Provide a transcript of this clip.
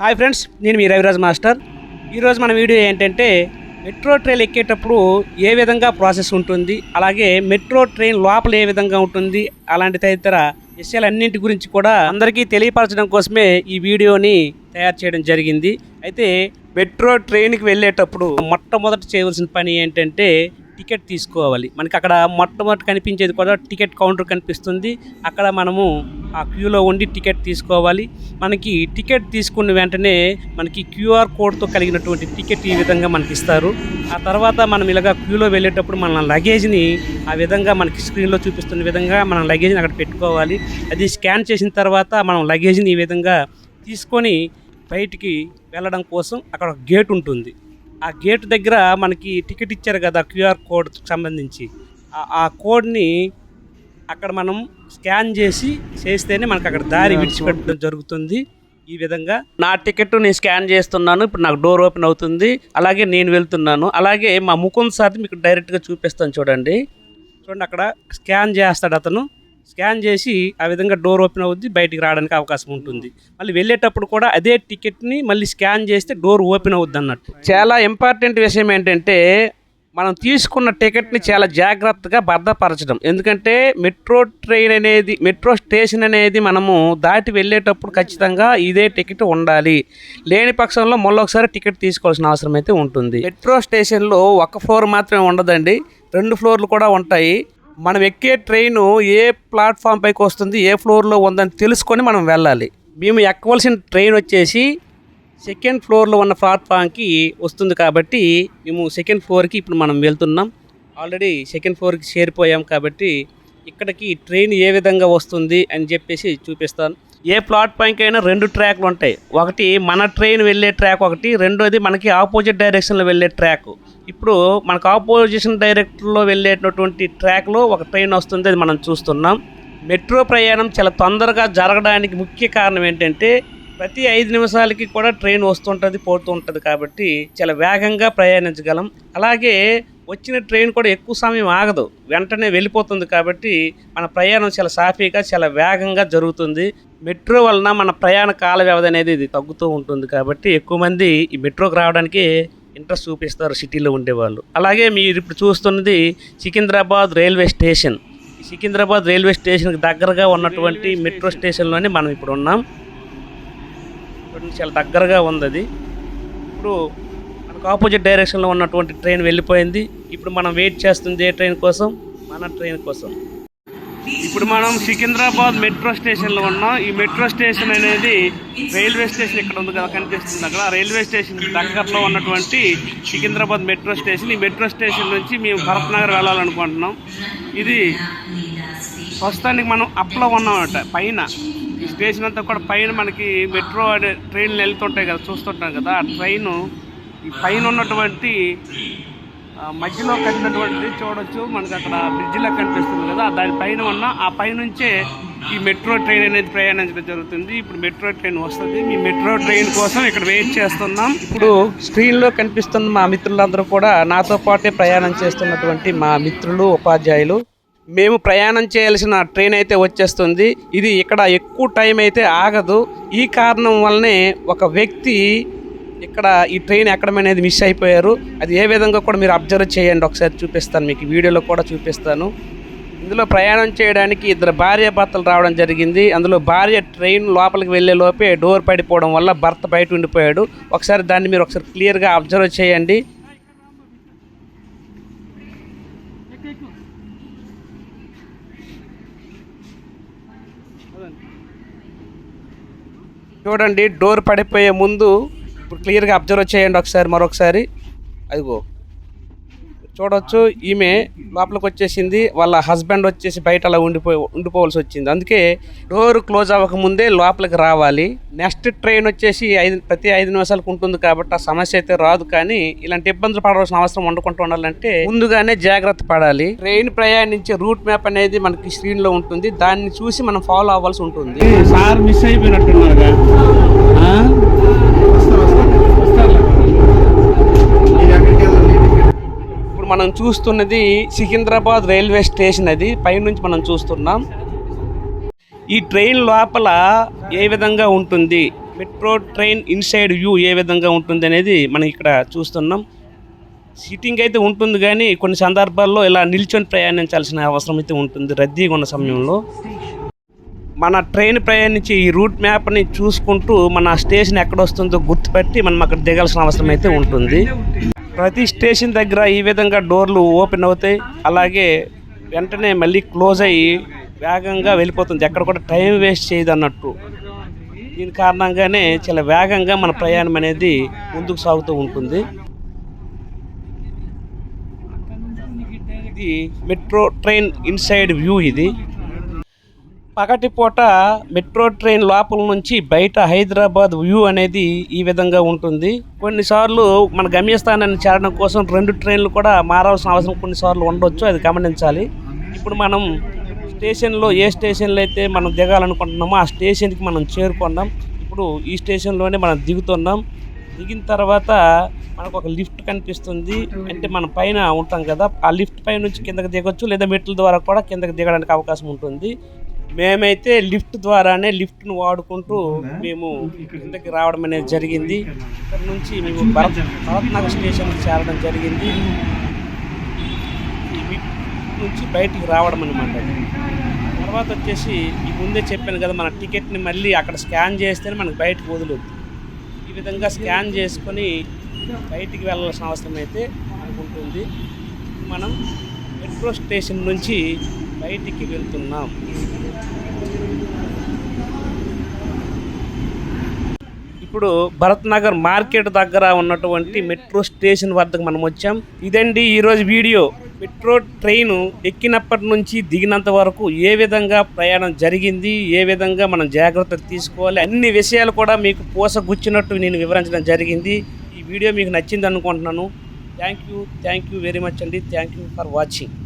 Hi friends, నేను మీ Raviraj master. ఈరోజు మన వీడియో ఏంటంటే మెట్రో ట్రైన్ ఎక్కేటప్పుడు ఏ విధంగా ప్రాసెస్ ఉంటుంది, అలాగే మెట్రో ట్రైన్ లోపల ఏ విధంగా ఉంటుంది, అలాంటి తదితర విషయాలన్నింటి గురించి కూడా అందరికీ తెలియపరచడం కోసమే ఈ వీడియోని తయారు చేయడం జరిగింది. అయితే మెట్రో ట్రైన్కి వెళ్ళేటప్పుడు మొట్టమొదటి చేయవలసిన పని ఏంటంటే టికెట్ తీసుకోవాలి. మనకి అక్కడ మొట్టమొదటి కనిపించేది కూడా టికెట్ కౌంటర్ కనిపిస్తుంది. అక్కడ మనము ఆ క్యూలో ఉండి టికెట్ తీసుకోవాలి. మనకి టికెట్ తీసుకున్న వెంటనే మనకి క్యూఆర్ కోడ్తో కలిగినటువంటి టికెట్ ఈ విధంగా మనకి ఇస్తారు. ఆ తర్వాత మనం ఇలాగ క్యూలో వెళ్ళేటప్పుడు మన లగేజ్ని ఆ విధంగా మనకి స్క్రీన్లో చూపిస్తున్న విధంగా మనం లగేజ్ని అక్కడ పెట్టుకోవాలి. అది స్కాన్ చేసిన తర్వాత మనం లగేజ్ని ఈ విధంగా తీసుకొని బయటికి వెళ్ళడం కోసం అక్కడ ఒక గేట్ ఉంటుంది. ఆ గేట్ దగ్గర మనకి టికెట్ ఇచ్చారు కదా, క్యూఆర్ కోడ్కి సంబంధించి ఆ కోడ్ని అక్కడ మనం స్కాన్ చేస్తేనే మనకు అక్కడ దారి విడిచిపెట్టడం జరుగుతుంది. ఈ విధంగా నా టికెట్ నేను స్కాన్ చేస్తున్నాను. ఇప్పుడు నాకు డోర్ ఓపెన్ అవుతుంది. అలాగే నేను వెళ్తున్నాను. అలాగే మా ముకుంద్ సార్ మీకు డైరెక్ట్గా చూపిస్తాను. చూడండి అక్కడ స్కాన్ చేస్తాడు అతను. స్కాన్ చేసి ఆ విధంగా డోర్ ఓపెన్ అవుద్ది, బయటికి రావడానికి అవకాశం ఉంటుంది. మళ్ళీ వెళ్ళేటప్పుడు కూడా అదే టికెట్ని మళ్ళీ స్కాన్ చేస్తే డోర్ ఓపెన్ అవుద్ది అన్నట్టు. చాలా ఇంపార్టెంట్ విషయం ఏంటంటే మనం తీసుకున్న టికెట్ని చాలా జాగ్రత్తగా భద్రపరచడం. ఎందుకంటే మెట్రో స్టేషన్ అనేది మనము దాటి వెళ్ళేటప్పుడు ఖచ్చితంగా ఇదే టికెట్ ఉండాలి. లేని పక్షంలో మళ్ళొకసారి టికెట్ తీసుకోవాల్సిన అవసరం అయితే ఉంటుంది. మెట్రో స్టేషన్లో ఒక ఫ్లోర్ మాత్రమే ఉండదండి, 2 ఫ్లోర్లు కూడా ఉంటాయి. మనం ఎక్కే ట్రైను ఏ ప్లాట్ఫామ్ పైకి వస్తుంది, ఏ ఫ్లోర్లో ఉందని తెలుసుకొని మనం వెళ్ళాలి. మేము ఎక్కవలసిన ట్రైన్ వచ్చేసి 2nd ఫ్లోర్లో ఉన్న ప్లాట్ఫామ్కి వస్తుంది కాబట్టి మేము 2nd ఫ్లోర్కి ఇప్పుడు మనం వెళ్తున్నాం. ఆల్రెడీ 2nd ఫ్లోర్కి చేరిపోయాం కాబట్టి ఇక్కడికి ట్రైన్ ఏ విధంగా వస్తుంది అని చెప్పేసి చూపిస్తాను. ఏ ప్లాట్ఫామ్కి అయినా 2 ట్రాక్లు ఉంటాయి. ఒకటి మన ట్రైన్ వెళ్ళే ట్రాక్, ఒకటి రెండోది మనకి ఆపోజిట్ డైరెక్షన్లో వెళ్ళే ట్రాక్. ఇప్పుడు మనకు ఆపోజిషన్ డైరెక్షన్లో వెళ్ళేటటువంటి ట్రాక్లో ఒక ట్రైన్ వస్తుంది, అది మనం చూస్తున్నాం. మెట్రో ప్రయాణం చాలా తొందరగా జరగడానికి ముఖ్య కారణం ఏంటంటే ప్రతి 5 నిమిషాలకి కూడా ట్రైన్ వస్తుంటుంది, పోతూ ఉంటుంది. కాబట్టి చాలా వేగంగా ప్రయాణించగలం. అలాగే వచ్చిన ట్రైన్ కూడా ఎక్కువ సమయం ఆగదు, వెంటనే వెళ్ళిపోతుంది. కాబట్టి మన ప్రయాణం చాలా సాఫీగా, చాలా వేగంగా జరుగుతుంది. మెట్రో వలన మన ప్రయాణ కాల వ్యవధి అనేది ఇది తగ్గుతూ ఉంటుంది. కాబట్టి ఎక్కువ మంది ఈ మెట్రోకి రావడానికి ఇంట్రెస్ట్ చూపిస్తారు సిటీలో ఉండేవాళ్ళు. అలాగే మీరు ఇప్పుడు చూస్తున్నది సికింద్రాబాద్ రైల్వే స్టేషన్. ఈ సికింద్రాబాద్ రైల్వే స్టేషన్కి దగ్గరగా ఉన్నటువంటి మెట్రో స్టేషన్లోనే మనం ఇప్పుడు ఉన్నాం. చాలా దగ్గరగా ఉంది అది. ఇప్పుడు మనకు ఆపోజిట్ డైరెక్షన్లో ఉన్నటువంటి ట్రైన్ వెళ్ళిపోయింది. ఇప్పుడు మనం వెయిట్ చేస్తుంది ఏ ట్రైన్ కోసం? మన ట్రైన్ కోసం. ఇప్పుడు మనం సికింద్రాబాద్ మెట్రో స్టేషన్లో ఉన్నాం. ఈ మెట్రో స్టేషన్ అనేది రైల్వే స్టేషన్ ఇక్కడ ఉంది కదా, కనిపిస్తుంది అక్కడ. రైల్వే స్టేషన్ దగ్గరలో ఉన్నటువంటి సికింద్రాబాద్ మెట్రో స్టేషన్. ఈ మెట్రో స్టేషన్ నుంచి మేము భరత్ నగర్ వెళ్ళాలనుకుంటున్నాం. ఇది ప్రస్తుతానికి మనం అప్లో ఉన్నామట. పైన ఈ స్టేషన్ అంతా కూడా పైన మనకి మెట్రో అనే ట్రైన్లు వెళ్తుంటాయి కదా, చూస్తుంటాం కదా. ఆ ట్రైను ఈ పైన ఉన్నటువంటి మధ్యలో కట్టినటువంటి చూడొచ్చు, మనకి అక్కడ బ్రిడ్జిలా కనిపిస్తుంది కదా, దానిపైన ఉన్న ఆ పైనుంచే ఈ మెట్రో ట్రైన్ అనేది ప్రయాణించడం జరుగుతుంది. ఇప్పుడు మెట్రో ట్రైన్ వస్తుంది. మీ మెట్రో ట్రైన్ కోసం ఇక్కడ వెయిట్ చేస్తున్నాం. ఇప్పుడు స్క్రీన్లో కనిపిస్తున్న మా మిత్రులందరూ కూడా నాతో పాటే ప్రయాణం చేస్తున్నటువంటి మా మిత్రులు, ఉపాధ్యాయులు. మేము ప్రయాణం చేయాల్సిన ట్రైన్ అయితే వచ్చేస్తుంది. ఇది ఇక్కడ ఎక్కువ టైం అయితే ఆగదు. ఈ కారణం వల్లనే ఒక వ్యక్తి ఇక్కడ ఈ ట్రైన్ ఎక్కడం అనేది మిస్ అయిపోయారు. అది ఏ విధంగా కూడా మీరు అబ్జర్వ్ చేయండి, ఒకసారి చూపిస్తాను మీకు, వీడియోలో కూడా చూపిస్తాను. ఇందులో ప్రయాణం చేయడానికి 2 భార్యాభర్తలు రావడం జరిగింది. అందులో భార్య ట్రైన్ లోపలికి వెళ్ళే లోపే డోర్ పడిపోవడం వల్ల భర్త బయట ఉండిపోయాడు. ఒకసారి దాన్ని మీరు ఒకసారి క్లియర్గా అబ్జర్వ్ చేయండి. చూడండి, డోర్ పడిపోయే ముందు ఇప్పుడు క్లియర్గా అబ్జర్వ్ చేయండి ఒకసారి, మరొకసారి. అదిగో చూడవచ్చు, ఈమె లోపలికి వచ్చేసింది. వాళ్ళ హస్బెండ్ వచ్చేసి బయట అలా ఉండిపోవాల్సి వచ్చింది. అందుకే డోర్ క్లోజ్ అవ్వకముందే లోపలికి రావాలి. నెక్స్ట్ ట్రైన్ వచ్చేసి ప్రతి 5 నిమిషాలకు ఉంటుంది కాబట్టి ఆ సమస్య అయితే రాదు. కానీ ఇలాంటి ఇబ్బందులు పడవలసిన అవసరం ఉండకుండా ఉండాలంటే ముందుగానే జాగ్రత్త పడాలి. ట్రైన్ ప్రయాణించే రూట్ మ్యాప్ అనేది మనకి స్క్రీన్లో ఉంటుంది. దాన్ని చూసి మనం ఫాలో అవ్వాల్సి ఉంటుంది. సార్ మిస్ అయిపోయినట్టున్నారుగా. మనం చూస్తున్నది సికింద్రాబాద్ రైల్వే స్టేషన్. అది పైనుంచి మనం చూస్తున్నాం. ఈ ట్రైన్ లోపల ఏ విధంగా ఉంటుంది, మెట్రో ట్రైన్ ఇన్సైడ్ వ్యూ ఏ విధంగా ఉంటుంది అనేది మనం ఇక్కడ చూస్తున్నాం. సీటింగ్ అయితే ఉంటుంది కానీ కొన్ని సందర్భాల్లో ఇలా నిల్చొని ప్రయాణించాల్సిన అవసరం అయితే ఉంటుంది రద్దీగా ఉన్న సమయంలో. మన ట్రైన్ ప్రయాణించి ఈ రూట్ మ్యాప్ని చూసుకుంటూ మన స్టేషన్ ఎక్కడ వస్తుందో గుర్తుపెట్టి మనం అక్కడ దిగాల్సిన అవసరం అయితే ఉంటుంది. ప్రతి స్టేషన్ దగ్గర ఈ విధంగా డోర్లు ఓపెన్ అవుతాయి, అలాగే వెంటనే మళ్ళీ క్లోజ్ అయ్యి వేగంగా వెళ్ళిపోతుంది. ఎక్కడ కూడా టైం వేస్ట్ చేయదు అన్నట్టు. దీని కారణంగానే చాలా వేగంగా మన ప్రయాణం అనేది ముందుకు సాగుతూ ఉంటుంది. ఇది మెట్రో ట్రైన్ ఇన్సైడ్ వ్యూ. ఇది పగటిపూట మెట్రో ట్రైన్ లోపల నుంచి బయట హైదరాబాద్ వ్యూ అనేది ఈ విధంగా ఉంటుంది. కొన్నిసార్లు మన గమ్యస్థానాన్ని చేరడం కోసం 2 ట్రైన్లు కూడా మారాల్సిన అవసరం కొన్నిసార్లు ఉండొచ్చు, అది గమనించాలి. ఇప్పుడు మనం స్టేషన్లో ఏ స్టేషన్లో అయితే మనం దిగాలనుకుంటున్నామో ఆ స్టేషన్కి మనం చేరుకున్నాం. ఇప్పుడు ఈ స్టేషన్లోనే మనం దిగుతున్నాం. దిగిన తర్వాత మనకు ఒక లిఫ్ట్ కనిపిస్తుంది. అంటే మనం పైన ఉంటాం కదా, ఆ లిఫ్ట్ పై నుంచి కిందకి దిగొచ్చు, లేదా మెట్ల ద్వారా కూడా కిందకి దిగడానికి అవకాశం ఉంటుంది. మేమైతే లిఫ్ట్ ద్వారానే లిఫ్ట్ను వాడుకుంటూ మేము కిందకి రావడం అనేది జరిగింది. ఇక్కడ నుంచి మేము భరత్ నగర్ స్టేషన్కి చేరడం జరిగింది. ఈ లిఫ్ట్ నుంచి బయటికి రావడం అనమాట. తర్వాత వచ్చేసి ఈ ముందే చెప్పాను కదా, మన టికెట్ని మళ్ళీ అక్కడ స్కాన్ చేస్తేనే మనకు బయటకు వదులుద్ది. ఈ విధంగా స్కాన్ చేసుకొని బయటికి వెళ్ళాల్సిన అవసరం అయితే మనకు ఉంటుంది. మనం మెట్రో స్టేషన్ నుంచి బయటికి వెళ్తున్నాం. ఇప్పుడు భరత్ నగర్ మార్కెట్ దగ్గర ఉన్నటువంటి మెట్రో స్టేషన్ వద్దకు మనం వచ్చాం. ఇదండి ఈరోజు వీడియో. మెట్రో ట్రైను ఎక్కినప్పటి నుంచి దిగినంత వరకు ఏ విధంగా ప్రయాణం జరిగింది, ఏ విధంగా మనం జాగ్రత్తలు తీసుకోవాలి, అన్ని విషయాలు కూడా మీకు పూసగుచ్చినట్టు నేను వివరించడం జరిగింది. ఈ వీడియో మీకు నచ్చింది అనుకుంటున్నాను. థ్యాంక్ యూ వెరీ మచ్ అండి. Thank you for watching.